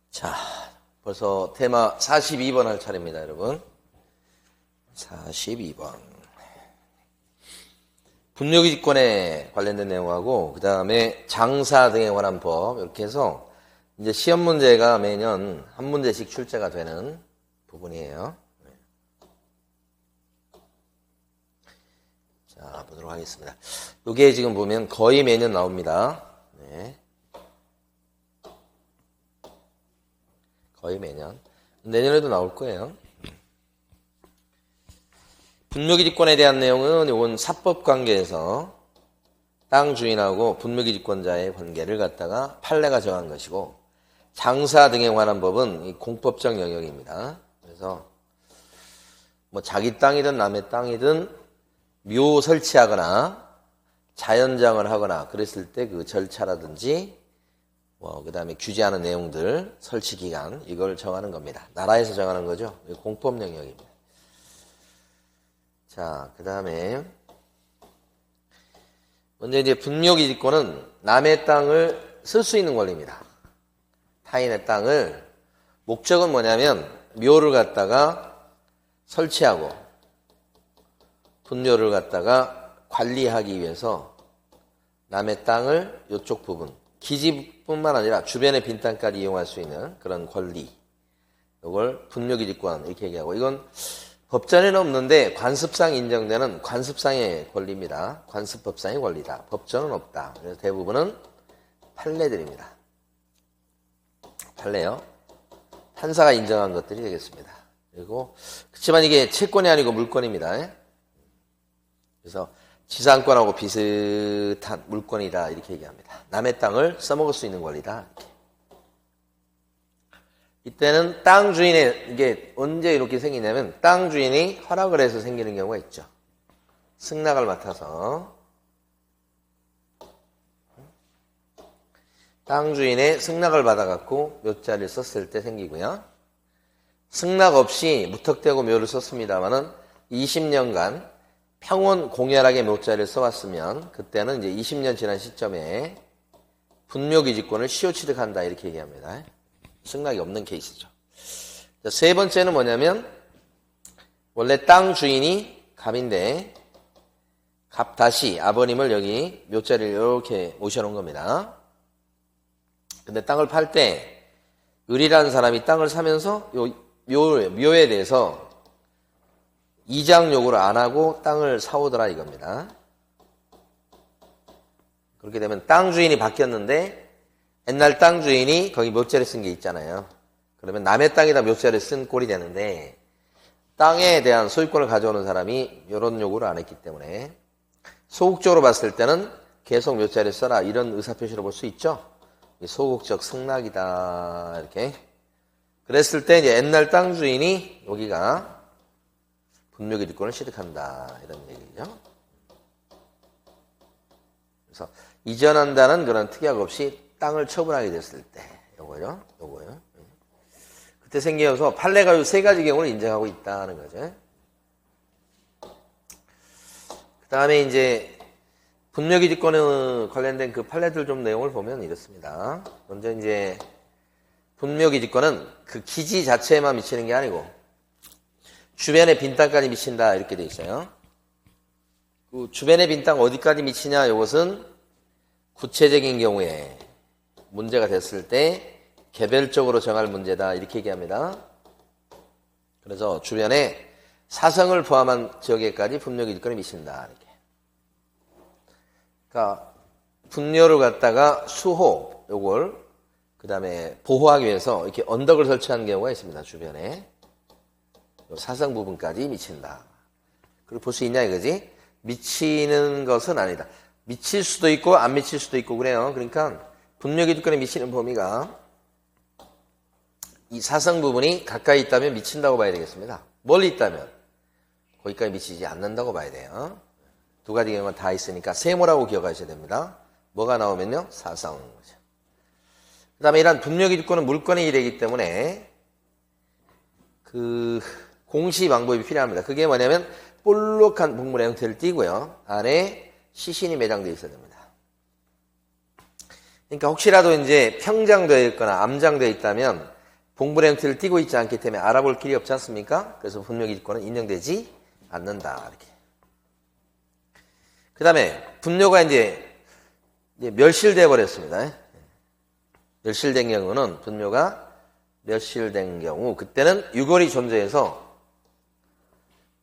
자, 벌써 테마 42번 할 차례입니다, 여러분. 42번. 분묘기지권에 관련된 내용하고, 그 다음에 장사 등에 관한 법, 이렇게 해서, 이제 시험 문제가 매년 한 문제씩 출제가 되는 부분이에요. 자, 보도록 하겠습니다. 이게 지금 보면 거의 매년 나옵니다. 네. 거의 매년. 내년에도 나올 거예요. 분묘기지권에 대한 내용은 이건 사법 관계에서 땅 주인하고 분묘기지권자의 관계를 갖다가 판례가 정한 것이고, 장사 등에 관한 법은 이 공법적 영역입니다. 그래서 뭐 자기 땅이든 남의 땅이든 묘 설치하거나 자연장을 하거나 그랬을 때 그 절차라든지 그 다음에 규제하는 내용들, 설치 기간, 이걸 정하는 겁니다. 나라에서 정하는 거죠. 공법 영역입니다. 자, 그 다음에 먼저 이제 분묘기지권은 남의 땅을 쓸 수 있는 권리입니다. 타인의 땅을, 목적은 뭐냐면 묘를 갖다가 설치하고 분묘를 갖다가 관리하기 위해서 남의 땅을 이쪽 부분, 기지뿐만 아니라 주변의 빈 땅까지 이용할 수 있는 그런 권리, 이걸 분묘기지권 이렇게 얘기하고, 이건 법전에는 없는데 관습상 인정되는 관습상의 권리입니다. 관습법상의 권리다. 법전은 없다. 그래서 대부분은 판례들입니다. 판례요. 판사가 인정한 것들이 되겠습니다. 그리고 그렇지만 이게 채권이 아니고 물권입니다. 그래서 지상권하고 비슷한 물권이다 이렇게 얘기합니다. 남의 땅을 써먹을 수 있는 권리다. 이렇게. 이때는 땅 주인의, 이게 언제 이렇게 생기냐면 땅 주인이 허락을 해서 생기는 경우가 있죠. 승낙을 맡아서 땅 주인의 승낙을 받아갖고 묘자를 썼을 때 생기고요. 승낙 없이 무턱대고 묘를 썼습니다만은 20년간 평온 공열하게 묘자를 써왔으면 그때는 이제 20년 지난 시점에 분묘기지권을 시효취득한다 이렇게 얘기합니다. 승낙이 없는 케이스죠. 자, 세 번째는 뭐냐면 원래 땅 주인이 갑인데 갑 다시 아버님을 여기 묘자를 이렇게 모셔놓은 겁니다. 근데 땅을 팔 때 을이라는 사람이 땅을 사면서 묘에 대해서 이장 요구를 안 하고 땅을 사오더라 이겁니다. 그렇게 되면 땅 주인이 바뀌었는데 옛날 땅 주인이 거기 묘자를 쓴 게 있잖아요. 그러면 남의 땅에다 묘자를 쓴 꼴이 되는데 땅에 대한 소유권을 가져오는 사람이 이런 요구를 안 했기 때문에 소극적으로 봤을 때는 계속 묘자를 써라 이런 의사표시를 볼 수 있죠. 소극적 승낙이다 이렇게. 그랬을 때 이제 옛날 땅 주인이 여기가 분묘기지권을 취득한다 이런 얘기죠. 그래서 이전한다는 그런 특약 없이 땅을 처분하게 됐을 때 요거요. 그때 생겨서 판례가 이 세 가지 경우를 인정하고 있다는 거죠. 그 다음에 이제 분묘기지권에 관련된 그 판례들 좀 내용을 보면 이렇습니다. 먼저 이제 분묘기지권은 그 기지 자체에만 미치는 게 아니고 주변의 빈 땅까지 미친다 이렇게 돼 있어요. 그 주변의 빈 땅 어디까지 미치냐 이것은 구체적인 경우에 문제가 됐을 때 개별적으로 정할 문제다 이렇게 얘기합니다. 그래서 주변에 사성을 포함한 지역에까지 분묘기지권이 미친다 이렇게. 그러니까 분묘를 갖다가 수호 요걸 그 다음에 보호하기 위해서 이렇게 언덕을 설치하는 경우가 있습니다. 주변에 사성 부분까지 미친다. 그걸 볼 수 있냐 이거지? 미치는 것은 아니다. 미칠 수도 있고 안 미칠 수도 있고 그래요. 그러니까 분묘기지권에 미치는 범위가 이 사성 부분이 가까이 있다면 미친다고 봐야 되겠습니다. 멀리 있다면 거기까지 미치지 않는다고 봐야 돼요. 두 가지 경우가 다 있으니까 세모라고 기억하셔야 됩니다. 뭐가 나오면요? 사성. 그 다음에 이런 분묘기지권은 물권의 일이기 때문에 그 공시 방법이 필요합니다. 그게 뭐냐면 볼록한 북물의 형태를 띠고요. 안에 시신이 매장되어 있어야 됩니다. 그러니까 혹시라도 이제 평장되어 있거나 암장되어 있다면 봉분의 형태를 띠고 있지 않기 때문에 알아볼 길이 없지 않습니까? 그래서 분묘기지권은 인정되지 않는다. 이렇게. 그 다음에 분묘가 이제 멸실돼 버렸습니다. 멸실된 경우는 분묘가 멸실된 경우 그때는 유골이 존재해서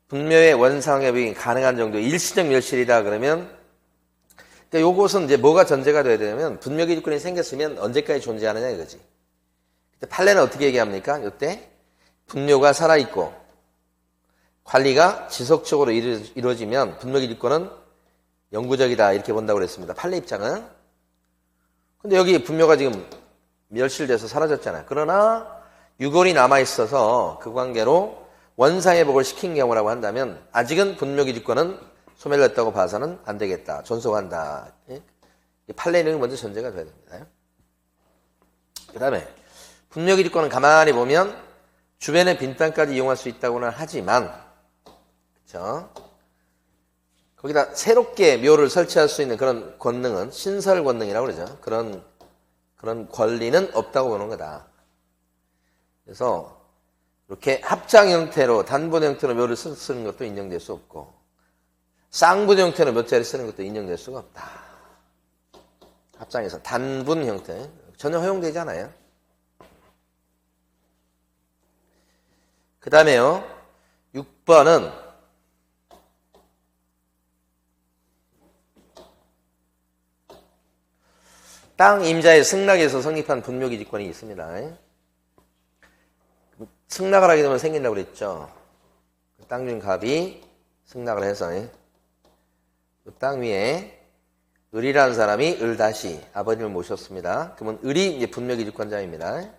분묘의 원상협이 가능한 정도의 일시적 멸실이다 그러면 그러니까 요것은 이제 뭐가 전제가 돼야 되냐면 분묘기지권이 생겼으면 언제까지 존재하느냐 이거지. 그때 판례는 어떻게 얘기합니까? 이때 분묘가 살아있고 관리가 지속적으로 이루어지면 분묘기지권은 영구적이다 이렇게 본다고 그랬습니다. 판례 입장은. 근데 여기 분묘가 지금 멸실돼서 사라졌잖아요. 그러나 유골이 남아있어서 그 관계로 원상회복을 시킨 경우라고 한다면 아직은 분묘기지권은 소멸됐다고 봐서는 안 되겠다. 존속한다. 판례는 먼저 전제가 돼야 됩니다. 그 다음에 분묘기지권은 가만히 보면 주변의 빈 땅까지 이용할 수 있다고는 하지만 그렇죠? 거기다 새롭게 묘를 설치할 수 있는 그런 권능은 신설 권능이라고 그러죠. 그런 권리는 없다고 보는 거다. 그래서 이렇게 합장 형태로 단분 형태로 묘를 쓰는 것도 인정될 수 없고 쌍분 형태로 묘자를 쓰는 것도 인정될 수가 없다. 합장에서 단분 형태 전혀 허용되지 않아요. 그 다음에요. 6번은 땅 임자의 승낙에서 성립한 분묘기지권이 있습니다. 승낙을 하게 되면 생긴다고 그랬죠. 땅 주인 갑이 승낙을 해서 그 땅 위에 을이라는 사람이 을다시 아버님을 모셨습니다. 그러면 을이 이제 분묘기지권자입니다.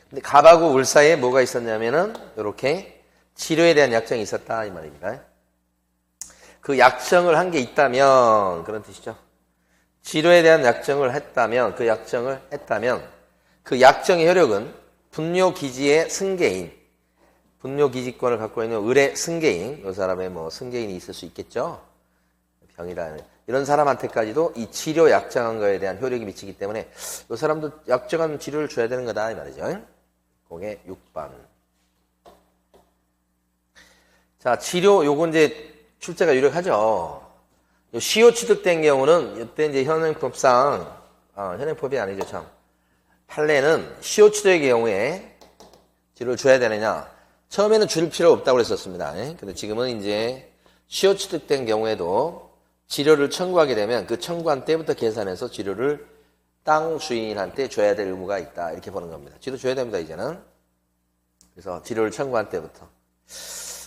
근데 갑하고 을 사이에 뭐가 있었냐면은 이렇게 치료에 대한 약정이 있었다 이 말입니다. 그 약정을 한 게 있다면 그런 뜻이죠. 치료에 대한 약정을 했다면 그 약정의 효력은 분묘기지의 승계인 분묘기지권을 갖고 있는 을의 승계인 이 사람의 뭐 승계인이 있을 수 있겠죠. 병이다 이런 사람한테까지도 이 치료 약정한 거에 대한 효력이 미치기 때문에 이 사람도 약정한 치료를 줘야 되는 거다 이 말이죠. 그게 6번. 자 치료 요거 이제 출제가 유력하죠. 시효 취득된 경우는 이때 이제 현행법상 현행법이 아니죠 참. 판례는 시효 취득의 경우에 치료를 줘야 되느냐? 처음에는 줄 필요 없다고 그랬었습니다. 근데 지금은 이제 시효 취득된 경우에도 치료를 청구하게 되면 그 청구한 때부터 계산해서 치료를 땅 주인한테 줘야 될 의무가 있다 이렇게 보는 겁니다. 치료 줘야 됩니다 이제는. 그래서 치료를 청구한 때부터.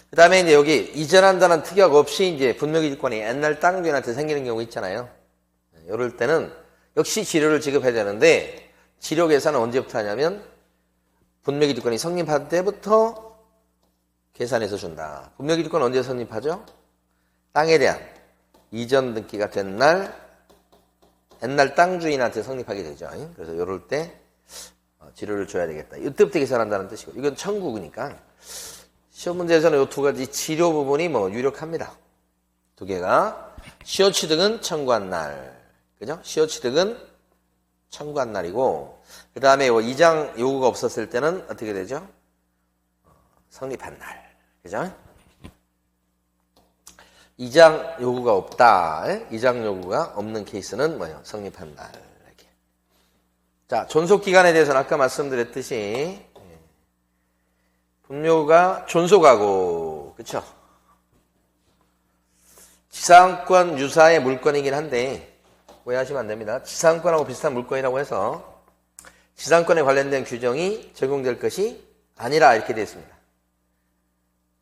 그 다음에 이제 여기 이전한다는 특약 없이 이제 분묘기지권이 옛날 땅 주인한테 생기는 경우 있잖아요. 이럴 때는 역시 치료를 지급해야 되는데 치료 계산은 언제부터 하냐면 분묘기지권이 성립할 때부터 계산해서 준다. 분묘기지권 언제 성립하죠? 땅에 대한 이전 등기가 된 날 옛날 땅 주인한테 성립하게 되죠. 그래서 이럴 때 치료를 줘야 되겠다. 이때부터 계산한다는 뜻이고 이건 청구니까 시험 문제에서는 이 두 가지 치료 부분이 뭐 유력합니다. 두 개가 시효 취득은 청구한 날, 그죠? 시효 취득은 청구한 날이고 그 다음에 이장 요구가 없었을 때는 어떻게 되죠? 성립한 날, 그죠? 이장 요구가 없다. 이장 요구가 없는 케이스는 뭐예요? 성립한 날. 이렇게. 자, 존속 기간에 대해서는 아까 말씀드렸듯이 분묘가 존속하고, 그쵸? 지상권 유사의 물건이긴 한데, 오해하시면 안 됩니다. 지상권하고 비슷한 물건이라고 해서, 지상권에 관련된 규정이 적용될 것이 아니라 이렇게 되어 있습니다.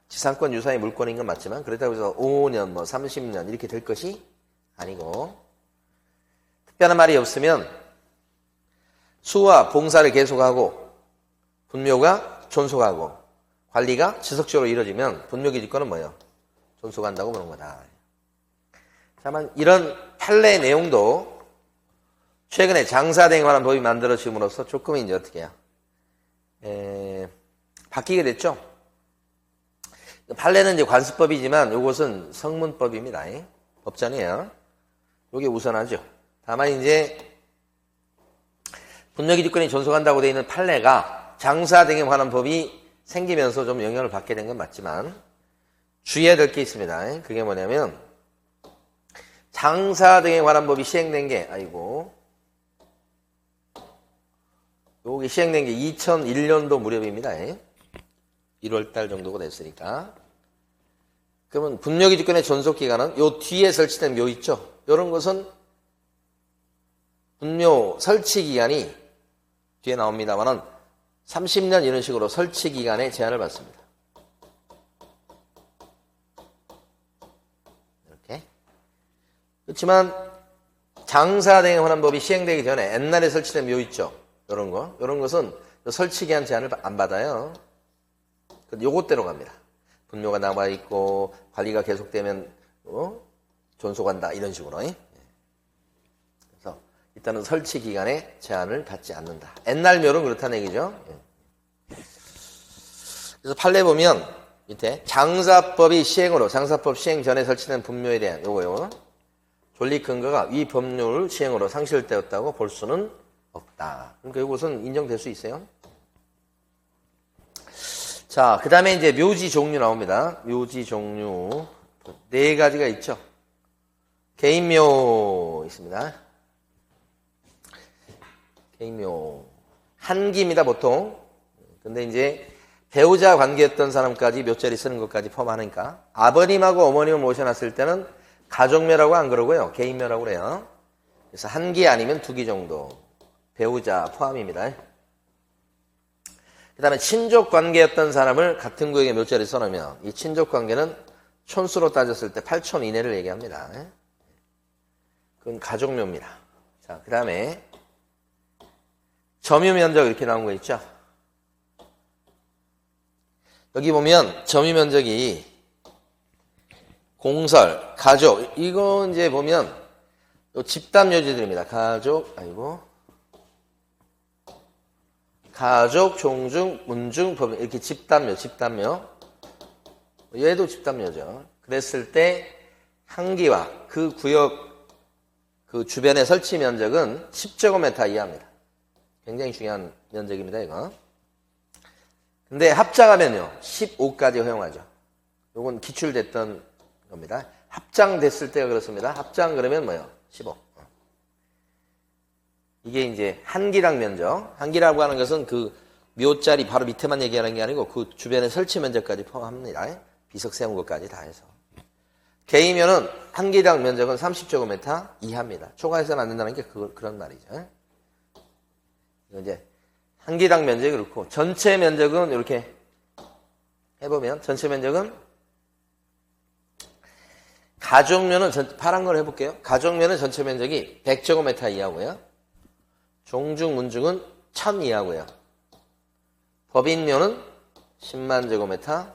지상권 유사의 물건인 건 맞지만, 그렇다고 해서 5년, 30년 이렇게 될 것이 아니고, 특별한 말이 없으면, 수와 봉사를 계속하고, 분묘가 존속하고, 관리가 지속적으로 이루어지면 분묘기지권은 뭐예요? 존속한다고 보는 거다. 다만 이런 판례 내용도 최근에 장사대행에 관한 법이 만들어짐으로써 조금 이제 어떻게 해요? 바뀌게 됐죠. 판례는 이제 관습법이지만 이것은 성문법입니다. 법전이에요. 이게 우선하죠. 다만 이제 분묘기득권이 존속한다고 되어 있는 판례가 장사 등에 관한 법이 생기면서 좀 영향을 받게 된 건 맞지만 주의해야 될 게 있습니다. 그게 뭐냐면 장사 등에 관한 법이 시행된 게 여기 시행된 게 2001년도 무렵입니다. 1월 달 정도가 됐으니까. 그러면 분묘기득권의 존속기간은 요 뒤에 설치된 묘 있죠? 이런 것은 분묘 설치기간이 뒤에 나옵니다만은 30년 이런 식으로 설치기간에 제한을 받습니다. 이렇게. 그렇지만 장사 등에 관한 법이 시행되기 전에 옛날에 설치된 묘 있죠? 이런 것은 설치기한 제한을 안 받아요. 요것대로 갑니다. 분묘가 남아있고 관리가 계속되면 존속한다 이런 식으로. 그래서 일단은 설치기간에 제한을 받지 않는다. 옛날 묘는 그렇다는 얘기죠. 그래서 판례 보면 밑에 장사법이 시행으로 장사법 시행 전에 설치된 분묘에 대한 요거요. 존립 근거가 위 법률 시행으로 상실되었다고 볼 수는 없다. 그러니까 이것은 인정될 수 있어요. 자, 그 다음에 이제 묘지 종류 나옵니다. 묘지 종류. 4가지가 있죠. 개인묘 있습니다. 개인묘. 한기입니다, 보통. 근데 이제 배우자 관계였던 사람까지 묘자리 쓰는 것까지 포함하니까 아버님하고 어머님을 모셔놨을 때는 가족묘라고 안 그러고요. 개인묘라고 그래요. 그래서 한 기 아니면 2기 정도. 배우자 포함입니다. 그 다음에 친족 관계였던 사람을 같은 구역에 묘자리 써놓으면 이 친족 관계는 촌수로 따졌을 때 8촌 이내를 얘기합니다. 그건 가족묘입니다. 자, 그 다음에 점유 면적 이렇게 나온 거 있죠. 여기 보면 점유 면적이 공설, 가족, 이거 이제 보면 집단 묘지들입니다. 가족, 종중, 문중, 법인 이렇게 집단묘. 얘도 집단묘죠. 그랬을 때 한기와 그 구역 그 주변의 설치 면적은 10제곱미터 이하입니다. 굉장히 중요한 면적입니다, 이거. 근데 합장하면요, 15까지 허용하죠. 요건 기출됐던 겁니다. 합장됐을 때가 그렇습니다. 합장 그러면 뭐요? 15. 이게 이제 한기당 면적. 한기라고 하는 것은 그 묘자리 바로 밑에만 얘기하는 게 아니고 그 주변의 설치 면적까지 포함합니다. 비석 세운 것까지 다 해서. 개이면은 한기당 면적은 30제곱미터 이하입니다. 초과해서는 안 된다는 게 그런 말이죠. 이제 한기당 면적이 그렇고 전체 면적은 이렇게 해보면 전체 면적은 가족면은 파란 걸 해볼게요. 가족면은 전체 면적이 100제곱미터 이하고요. 종중, 문중은 1000 이하고요. 법인묘는 10만 제곱미터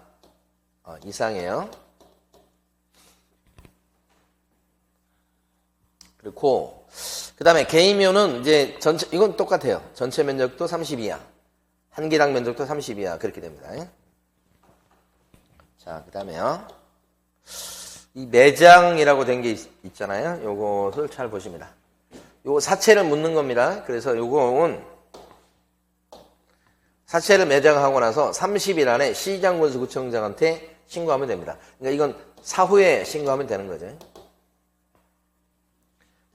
이상이에요. 그리고 그 다음에 개인묘는 이제 이건 똑같아요. 전체 면적도 30 이하, 한기당 면적도 30 이하 그렇게 됩니다. 자, 그 다음에요. 이 매장이라고 된 게 있잖아요. 요것을 잘 보십니다. 요거 사채를 묻는 겁니다. 그래서 요거는 사채를 매장하고 나서 30일 안에 시장군수구청장한테 신고하면 됩니다. 그러니까 이건 사후에 신고하면 되는 거죠.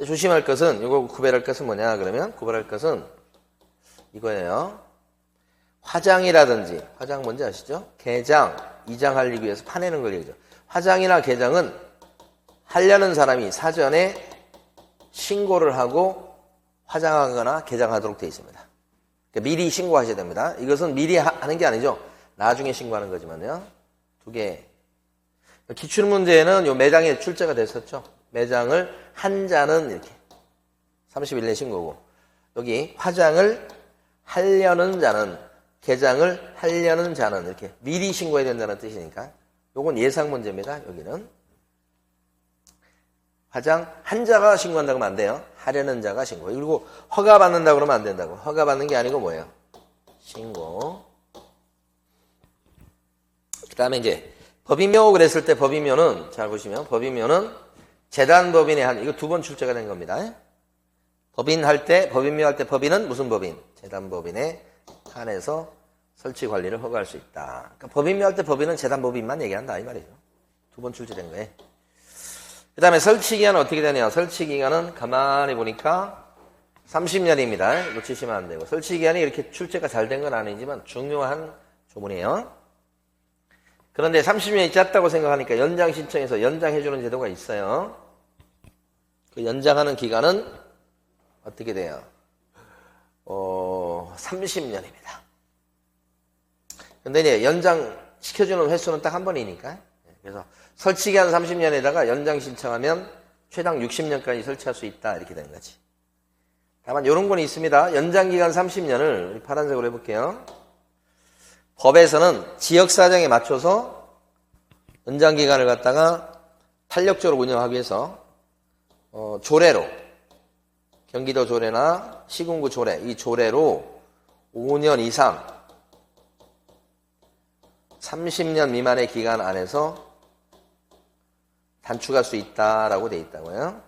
조심할 것은, 요거 구별할 것은 뭐냐, 그러면? 구별할 것은 이거예요. 화장이라든지, 화장 뭔지 아시죠? 개장, 이장하기 위해서 파내는 걸 얘기죠. 화장이나 개장은 하려는 사람이 사전에 신고를 하고 화장하거나 개장하도록 되어 있습니다. 그러니까 미리 신고하셔야 됩니다. 이것은 미리 하는 게 아니죠. 나중에 신고하는 거지만요. 2개. 기출문제에는 요 매장에 출제가 됐었죠. 매장을 한자는 이렇게 30일 내 신고고 여기 화장을 하려는 자는 개장을 하려는 자는 이렇게 미리 신고해야 된다는 뜻이니까 요건 예상 문제입니다. 여기는 화장 한자가 신고한다고 하면 안 돼요. 하려는 자가 신고. 그리고 허가 받는다고 그러면 안 된다고. 허가 받는 게 아니고 뭐예요? 신고. 그 다음에 이제 법인묘 그랬을 때 법인묘는 잘 보시면 법인묘는 재단법인의 한, 이거 두 번 출제가 된 겁니다. 법인할 때, 법인묘할 때 법인은 무슨 법인? 재단법인에 한해서 설치 관리를 허가할 수 있다. 그러니까 법인묘할 때 법인은 재단법인만 얘기한다 이 말이죠. 두 번 출제된 거예요. 그 다음에 설치기간은 어떻게 되냐? 설치기간은 가만히 보니까 30년입니다. 놓치시면 안 되고. 설치기간이 이렇게 출제가 잘 된 건 아니지만 중요한 조문이에요. 그런데 30년이 짧다고 생각하니까 연장 신청해서 연장해주는 제도가 있어요. 그 연장하는 기간은 어떻게 돼요? 30년입니다. 근데 이제 연장시켜주는 횟수는 딱 한 번이니까. 그래서 설치기한 30년에다가 연장 신청하면 최당 60년까지 설치할 수 있다. 이렇게 되는 거지. 다만 이런 건 있습니다. 연장기간 30년을 우리 파란색으로 해볼게요. 법에서는 지역사정에 맞춰서 연장기간을 갖다가 탄력적으로 운영하기 위해서 조례로 경기도 조례나 시군구 조례 이 조례로 5년 이상 30년 미만의 기간 안에서 단축할 수 있다라고 돼 있다고요.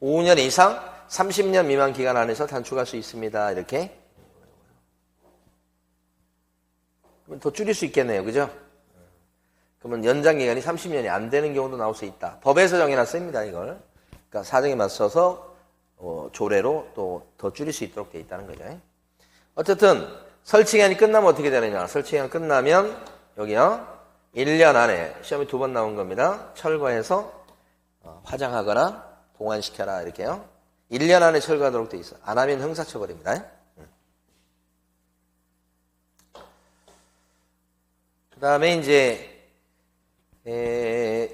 5년 이상 30년 미만 기간 안에서 단축할 수 있습니다. 이렇게. 그러면 더 줄일 수 있겠네요. 그죠? 그러면 연장 기간이 30년이 안 되는 경우도 나올 수 있다. 법에서 정해놨습니다. 이걸. 그러니까 사정에 맞춰서 조례로 또 더 줄일 수 있도록 돼 있다는 거죠. 어쨌든 설치기간이 끝나면 어떻게 되느냐. 설치기간 끝나면 여기요. 1년 안에 시험이 2번 나온 겁니다. 철거해서 화장하거나 봉환시켜라 이렇게요. 1년 안에 철거하도록 돼 있어. 안 하면 형사처벌입니다. 그 다음에 이제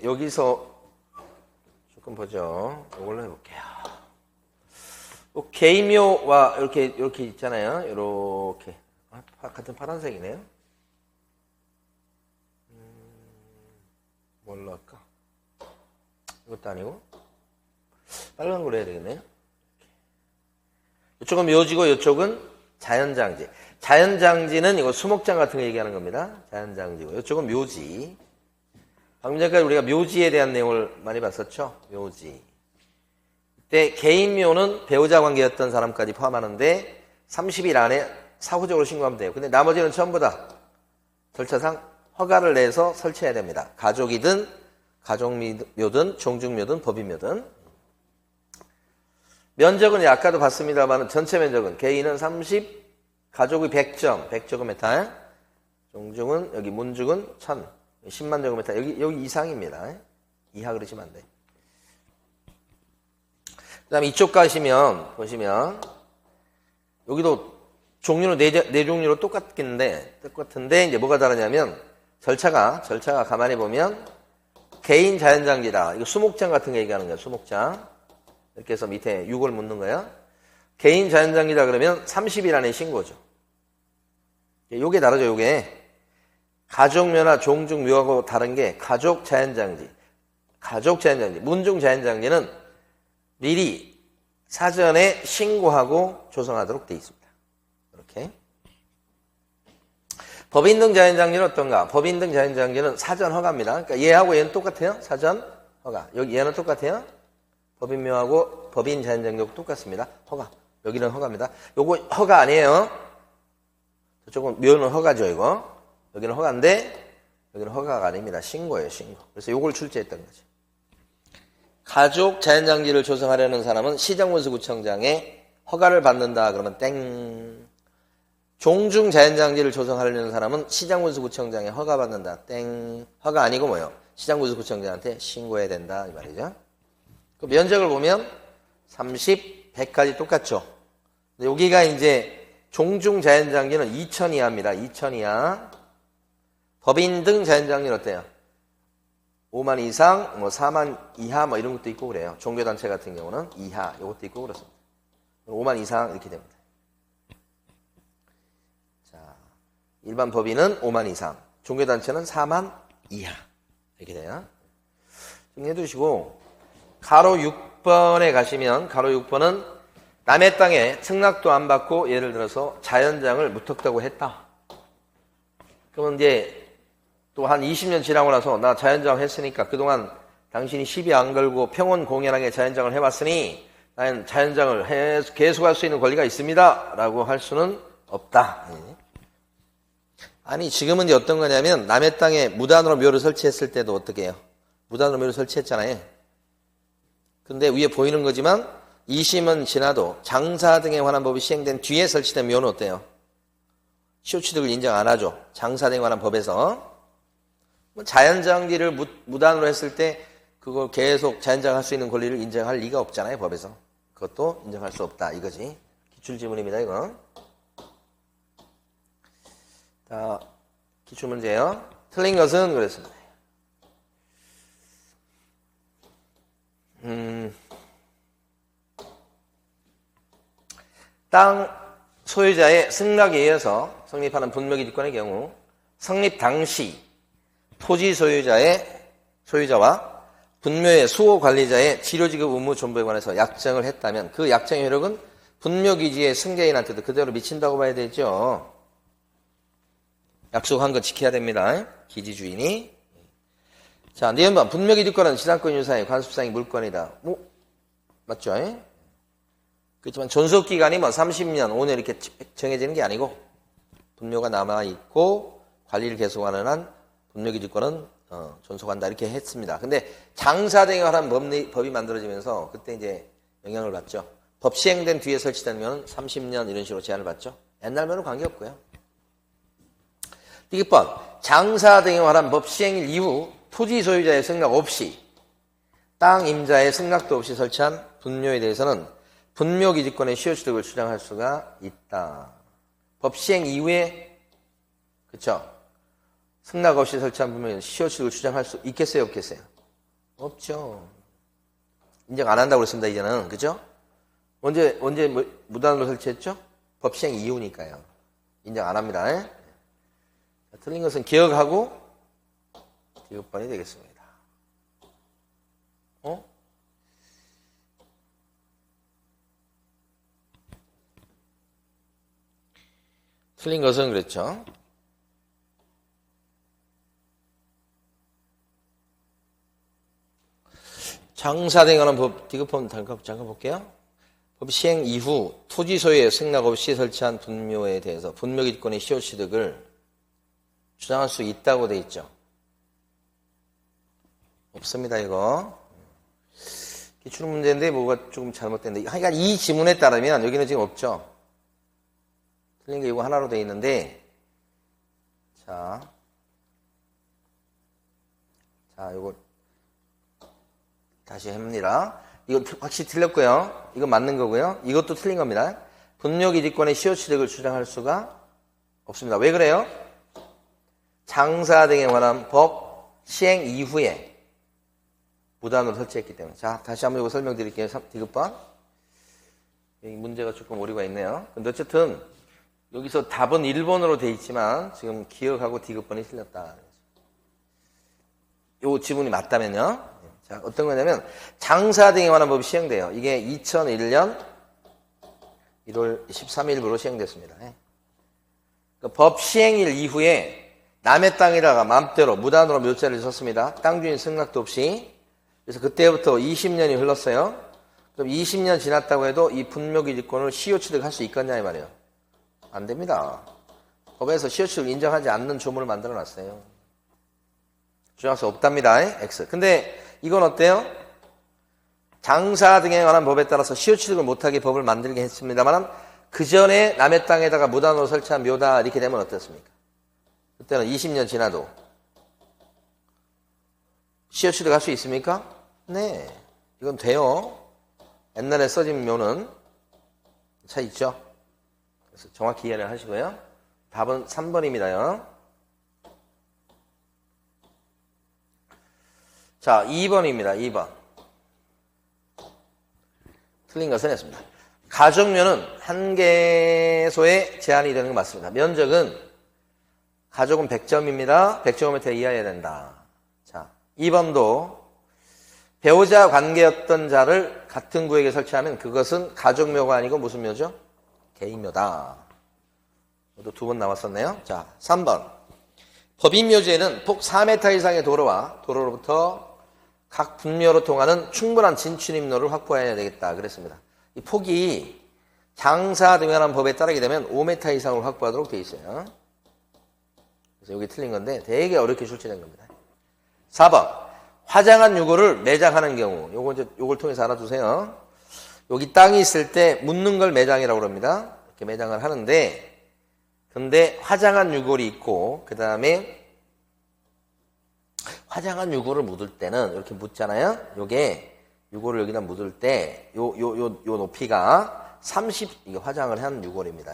여기서 조금 보죠. 이걸로 해볼게요. 개인묘와 이렇게 있잖아요. 이렇게 같은 파란색이네요. 뭘로 할까? 이것도 아니고 빨간 걸로 해야 되겠네요. 이쪽은 묘지고 이쪽은 자연장지. 자연장지는 이거 수목장 같은 거 얘기하는 겁니다. 자연장지고 이쪽은 묘지. 방금 전까지 우리가 묘지에 대한 내용을 많이 봤었죠. 묘지. 이때 개인묘는 배우자 관계였던 사람까지 포함하는데 30일 안에 사후적으로 신고하면 돼요. 근데 나머지는 전부 다 절차상 허가를 내서 설치해야 됩니다. 가족이든 가족묘든 종중묘든 법인묘든. 면적은 아까도 봤습니다만 전체 면적은 개인은 30, 가족이 100점, 100제곱미터, 종중은 여기 문죽은 1000, 10만 제곱미터. 여기 이상입니다. 이하 그러시면 안 돼. 그 다음에 이쪽 가시면 보시면 여기도 종류는 네 종류로 똑같은데 이제 뭐가 다르냐면 절차가 가만히 보면 개인 자연장지다. 이거 수목장 같은 거 얘기하는 거예요. 수목장. 이렇게 해서 밑에 6을 묻는 거예요. 개인 자연장지다 그러면 30일 안에 신고죠. 요게 다르죠. 요게 가족묘나 종중묘하고 다른 게 가족 자연장지, 문중 자연장지는 미리 사전에 신고하고 조성하도록 되어 있습니다. 이렇게. 법인 등 자연장지는 어떤가? 법인 등 자연장지는 사전 허가입니다. 그러니까 얘하고 얘는 똑같아요. 사전 허가. 여기 얘는 똑같아요. 법인묘하고 법인 자연장지하고 똑같습니다. 허가. 여기는 허가입니다. 요거 허가 아니에요. 저쪽은 묘는 허가죠, 이거. 여기는 허가인데 여기는 허가가 아닙니다. 신고예요, 신고. 그래서 요걸 출제했던 거죠. 가족 자연장지를 조성하려는 사람은 시정군수구청장에 허가를 받는다 그러면 땡. 종중 자연장지를 조성하려는 사람은 시장군수구청장에 허가 받는다 땡. 허가 아니고 뭐요? 시장군수구청장한테 신고해야 된다 이 말이죠. 그 면적을 보면 30, 100까지 똑같죠. 근데 여기가 이제 종중 자연장지는 2000 이하입니다. 2000 이하. 법인 등 자연장지는 어때요? 5만 이상, 4만 이하 이런 것도 있고 그래요. 종교단체 같은 경우는 이하 이것도 있고 그렇습니다. 5만 이상 이렇게 됩니다. 자, 일반 법인은 5만 이상, 종교단체는 4만 이하 이렇게 돼요. 정리해 두시고 가로 6번에 가시면 가로 6번은 남의 땅에 승낙도 안 받고 예를 들어서 자연장을 무턱대고 했다. 그러면 이제 또 한 20년 지나고 나서 나 자연장 했으니까 그동안 당신이 시비 안 걸고 평온 공연하게 자연장을 해봤으니 나는 자연장을 계속할 수 있는 권리가 있습니다. 라고 할 수는 없다. 아니 지금은 이제 어떤 거냐면 남의 땅에 무단으로 묘를 설치했을 때도 어떻게 해요? 무단으로 묘를 설치했잖아요. 근데 위에 보이는 거지만 2심은 지나도 장사 등에 관한 법이 시행된 뒤에 설치된 묘는 어때요? 시효취득을 인정 안 하죠. 장사 등에 관한 법에서. 자연장기를 무단으로 했을 때 그걸 계속 자연장할 수 있는 권리를 인정할 리가 없잖아요. 법에서. 그것도 인정할 수 없다. 이거지. 기출지문입니다. 이건. 자, 기출문제예요. 틀린 것은 그랬습니다. 땅 소유자의 승낙에 의해서 성립하는 분묘기득권의 경우 성립 당시 토지 소유자와 분묘의 수호 관리자의 지료지급 의무 존부에 관해서 약정을 했다면 그 약정의 효력은 분묘기지의 승계인한테도 그대로 미친다고 봐야 되죠. 약속한 거 지켜야 됩니다. 기지주인이. 자, 내연반 분묘기득권은 지상권 유사의 관습상의 물권이다. 맞죠? 그렇지만 존속기간이 30년, 5년 이렇게 정해지는 게 아니고 분묘가 남아있고 관리를 계속하는 한 분묘기득권은 존속한다 이렇게 했습니다. 근데 장사 등에 관한 법이 만들어지면서 그때 이제 영향을 받죠. 법 시행된 뒤에 설치되면 30년 이런 식으로 제한을 받죠. 옛날면은 관계없고요. 디귿번 장사 등에 관한 법 시행일 이후 토지 소유자의 승낙 없이 땅 임자의 승낙도 없이 설치한 분묘에 대해서는 분묘기득권의 시효취득을 주장할 수가 있다. 법 시행 이후에 그쵸? 승낙 없이 설치한 분묘에 시효취득을 주장할 수 있겠어요? 없겠어요? 없죠. 인정 안 한다고 그랬습니다. 이제는 그죠? 언제 무단으로 설치했죠? 법 시행 이후니까요. 인정 안 합니다. 틀린 것은 기억하고 디귿번이 되겠습니다. 틀린 것은 그랬죠. 장사 등에 관한 법 디귿번 잠깐 볼게요. 법 시행 이후 토지 소유의 승낙 없이 설치한 분묘에 대해서 분묘기득권의 시효취득을 주장할 수 있다고 돼 있죠. 없습니다, 이거. 기출 문제인데 뭐가 조금 잘못됐는데. 하여간 이 지문에 따르면 여기는 지금 없죠. 틀린 게 이거 하나로 돼 있는데. 자, 이거 다시 합니다. 이거 확실히 틀렸고요. 이거 맞는 거고요. 이것도 틀린 겁니다. 분묘기득권의 시효취득을 주장할 수가 없습니다. 왜 그래요? 장사 등에 관한 법 시행 이후에 무단으로 설치했기 때문에. 자, 다시 한번 이거 설명드릴게요. 디귿번. 여기 문제가 조금 오류가 있네요. 근데 어쨌든 여기서 답은 1번으로 돼 있지만 지금 기억하고 디귿번이 틀렸다. 요 지문이 맞다면요. 자, 어떤 거냐면 장사 등에 관한 법이 시행돼요. 이게 2001년 1월 13일부로 시행됐습니다. 그러니까 법 시행일 이후에 남의 땅에다가 마음대로 무단으로 묘자를 썼습니다. 땅 주인 승낙도 없이. 그래서 그때부터 20년이 흘렀어요. 그럼 20년 지났다고 해도 이 분묘기득권을 시효취득할 수 있겠냐 이 말이에요. 안 됩니다. 법에서 시효취득을 인정하지 않는 조문을 만들어 놨어요. 주장할 수 없답니다. X. 근데 이건 어때요? 장사 등에 관한 법에 따라서 시효취득을 못하게 법을 만들게 했습니다만 그 전에 남의 땅에다가 무단으로 설치한 묘다 이렇게 되면 어떻습니까? 그때는 20년 지나도 시효취득 할 수 있습니까? 네. 이건 돼요. 옛날에 써진 묘는 차 있죠? 그래서 정확히 이해를 하시고요. 답은 3번입니다요. 자, 2번입니다. 2번. 틀린 것은 했습니다. 가족묘는 한 개소에 제한이 되는 건 맞습니다. 면적은 가족은 100점입니다. 100제곱미터 이하여야 된다. 자, 2번도 배우자 관계였던 자를 같은 구역에 설치하면 그것은 가족묘가 아니고 무슨 묘죠? 개인묘다. 모두 2번 남았었네요. 자, 3번. 법인묘지에는 폭 4m 이상의 도로와 도로로부터 각 분묘로 통하는 충분한 진출입로를 확보해야 되겠다 그랬습니다. 이 폭이 장사 등연한 법에 따르게 되면 5m 이상을 확보하도록 되어 있어요. 그래서 여기 틀린 건데 되게 어렵게 출제된 겁니다. 4번 화장한 유골을 매장하는 경우 요걸 통해서 알아두세요. 여기 땅이 있을 때 묻는 걸 매장이라고 합니다. 이렇게 매장을 하는데 근데 화장한 유골이 있고 그 다음에 화장한 유골을 묻을 때는 이렇게 묻잖아요. 요게 유골을 여기다 묻을 때 요 높이가 30 이게 화장을 한 유골입니다.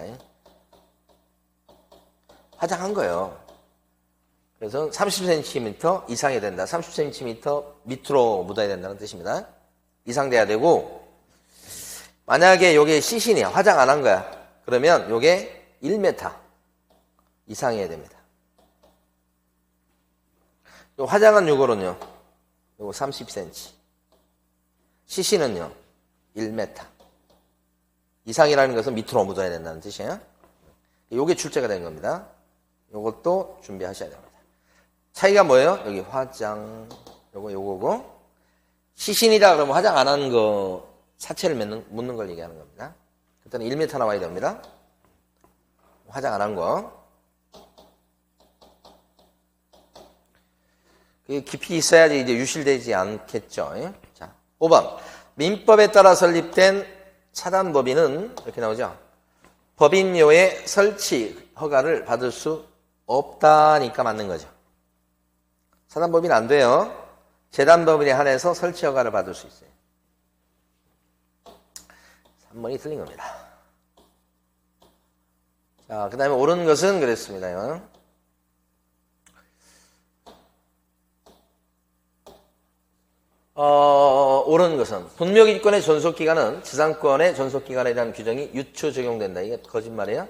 화장한 거예요. 그래서 30cm 이상이 된다. 30cm 밑으로 묻어야 된다는 뜻입니다. 이상 돼야 되고 만약에 요게 시신이야. 화장 안 한 거야. 그러면 요게 1m 이상이어야 됩니다. 요 화장한 유골은요. 요거 30cm. 시신은요. 1m. 이상이라는 것은 밑으로 묻어야 된다는 뜻이에요. 요게 출제가 된 겁니다. 요것도 준비하셔야 됩니다. 차이가 뭐예요? 여기 화장, 요거고. 시신이다 그러면 화장 안 한 거, 사체를 묻는 걸 얘기하는 겁니다. 그때는 1m 나와야 됩니다. 화장 안 한 거. 깊이 있어야지 이제 유실되지 않겠죠. 자, 5번. 민법에 따라 설립된 차단법인은 이렇게 나오죠. 법인료의 설치 허가를 받을 수 없다니까 맞는 거죠. 차단법인 안 돼요. 재단법인에 한해서 설치 허가를 받을 수 있어요. 3번이 틀린 겁니다. 자, 그 다음에 옳은 것은 그랬습니다. 옳은 것은 분묘기지권의 존속기간은 지상권의 존속기간에 대한 규정이 유추 적용된다. 이게 거짓말이에요?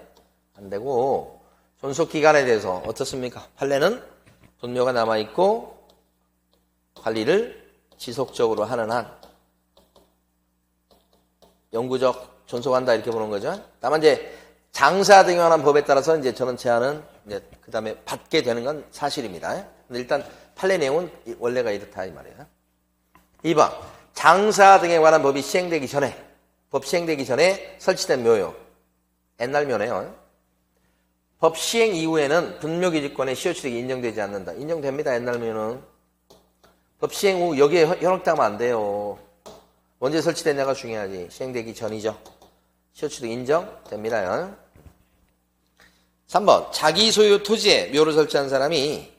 안 되고 존속기간에 대해서 어떻습니까? 판례는 분묘가 남아있고 관리를 지속적으로 하는 한 영구적 존속한다 이렇게 보는 거죠. 다만 이제 장사 등에 관한 법에 따라서 이제 저는 제안은 이제 그 다음에 받게 되는 건 사실입니다. 근데 일단 판례 내용은 원래가 이렇다 이 말이에요. 2번 장사 등에 관한 법이 시행되기 전에 법 시행되기 전에 설치된 묘요 옛날 묘네요. 법 시행 이후에는 분묘기지권의 시효취득이 인정되지 않는다. 인정됩니다. 옛날 묘는 법 시행 후 여기에 현혹당하면 안 돼요. 언제 설치됐냐가 중요하지. 시행되기 전이죠. 시효취득 인정됩니다. 3번 자기 소유 토지에 묘를 설치한 사람이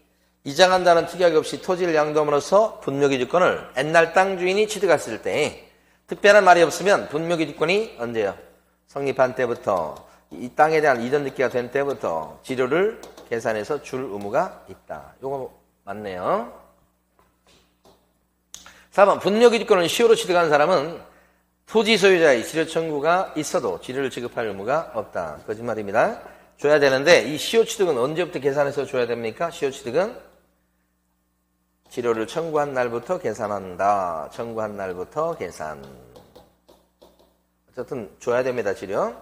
이장한다는 특약이 없이 토지를 양도함으로써 분묘기지권을 옛날 땅 주인이 취득했을 때 특별한 말이 없으면 분묘기지권이 언제요? 성립한 때부터 이 땅에 대한 이전 등기가 된 때부터 지료를 계산해서 줄 의무가 있다. 요거 맞네요. 4번 분묘기지권을 시효로 취득한 사람은 토지 소유자의 지료 청구가 있어도 지료를 지급할 의무가 없다. 거짓말입니다. 줘야 되는데 이 시효 취득은 언제부터 계산해서 줘야 됩니까? 시효 취득은 지료를 청구한 날부터 계산한다. 청구한 날부터 계산. 어쨌든 줘야 됩니다. 지료.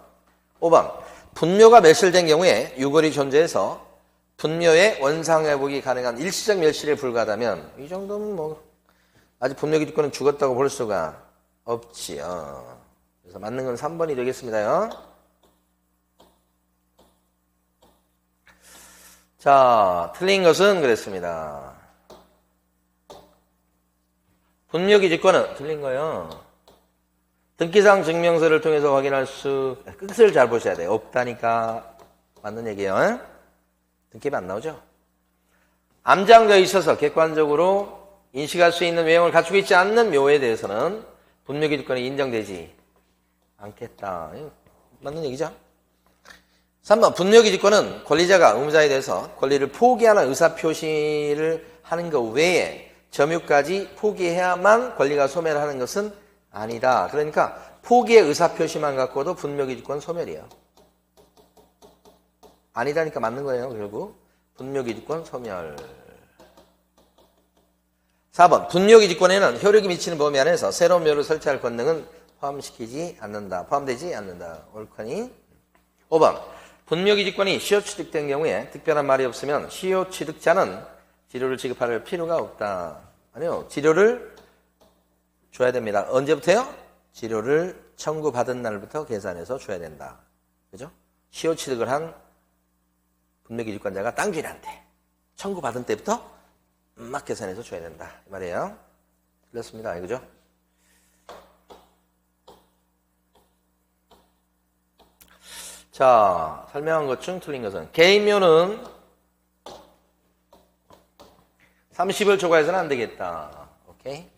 5번 분묘가 멸실된 경우에 유골이 존재해서 분묘의 원상회복이 가능한 일시적 멸실에 불과하다면 이 정도면 뭐 아직 분묘기지권은 죽었다고 볼 수가 없지요. 그래서 맞는 건 3번이 되겠습니다요. 자, 틀린 것은 그랬습니다. 분묘기지권은 틀린 거예요. 등기상 증명서를 통해서 확인할 수 끝을 잘 보셔야 돼요. 없다니까 맞는 얘기예요. 등기부 안 나오죠. 암장되어 있어서 객관적으로 인식할 수 있는 외형을 갖추고 있지 않는 묘에 대해서는 분묘기지권이 인정되지 않겠다. 맞는 얘기죠. 3번 분묘기지권은 권리자가 의무자에 대해서 권리를 포기하는 의사표시를 하는 것 외에 점유까지 포기해야만 권리가 소멸하는 것은 아니다. 그러니까 포기의 의사표시만 갖고도 분묘기지권 소멸이에요. 아니다니까 맞는 거예요. 결국 분묘기지권 소멸. 4번 분묘기지권에는 효력이 미치는 범위 안에서 새로운 묘를 설치할 권능은 포함시키지 않는다. 포함되지 않는다. 옳거니. 5번 분묘기지권이 시효취득된 경우에 특별한 말이 없으면 시효취득자는 지료를 지급할 필요가 없다. 아니요. 지료를 줘야 됩니다. 언제부터요? 치료를 청구받은 날부터 계산해서 줘야 된다. 그죠? 시효 취득을 한 분묘기증권자가 땅 주인한테 청구받은 때부터 막 계산해서 줘야 된다. 이 말이에요. 틀렸습니다. 그죠? 자, 설명한 것 중 틀린 것은 개인묘는 30을 초과해서는 안 되겠다. 오케이?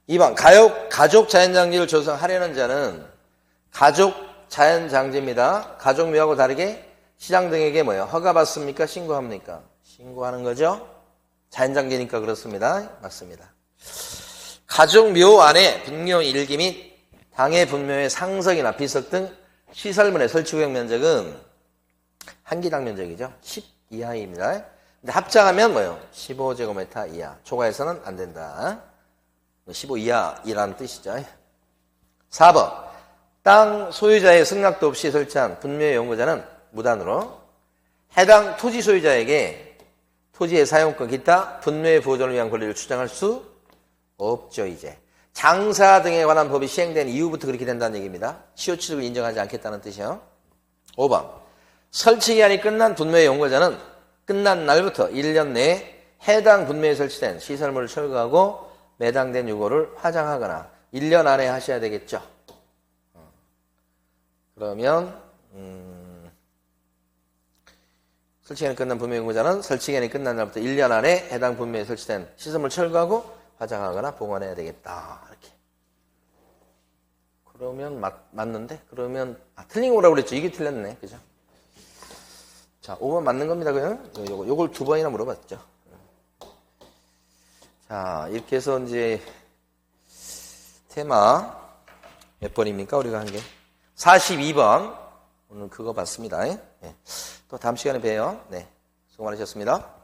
2번 가족 자연장지를 조성하려는 자는 가족 자연장지입니다. 가족묘하고 다르게 시장 등에게 뭐예요? 허가받습니까? 신고합니까? 신고하는 거죠. 자연장지니까 그렇습니다. 맞습니다. 가족묘 안에 분묘 일기 및 당해 분묘의 상석이나 비석 등 시설물의 설치 구역 면적은 한 기당 면적이죠. 10 이하입니다. 근데 합장하면 뭐예요? 15제곱미터 이하. 초과해서는 안 된다. 15 이하이라는 뜻이죠. 4번. 땅 소유자의 승낙도 없이 설치한 분묘의 연구자는 무단으로 해당 토지 소유자에게 토지의 사용권 기타 분묘의 보존을 위한 권리를 주장할 수 없죠. 이제 장사 등에 관한 법이 시행된 이후부터 그렇게 된다는 얘기입니다. 시효 취득을 인정하지 않겠다는 뜻이요. 5번. 설치 기한이 끝난 분묘의 연구자는 끝난 날부터 1년 내에 해당 분묘에 설치된 시설물을 철거하고 매당된 유고를 화장하거나 1년 안에 하셔야 되겠죠. 그러면 설치기한이 끝난 분묘의 연구자는 설치기한이 끝난 날부터 1년 안에 해당 분묘에 설치된 시설물을 철거하고 화장하거나 봉헌해야 되겠다. 이렇게. 그러면 맞는데? 그러면 틀린 거라고 그랬죠. 이게 틀렸네. 그죠? 자, 5번 맞는 겁니다. 그냥 요걸 2번이나 물어봤죠. 자, 이렇게 해서 이제 테마 몇 번입니까? 우리가 한 게 42번. 오늘 그거 봤습니다. 네. 또 다음 시간에 봬요. 네. 수고 많으셨습니다.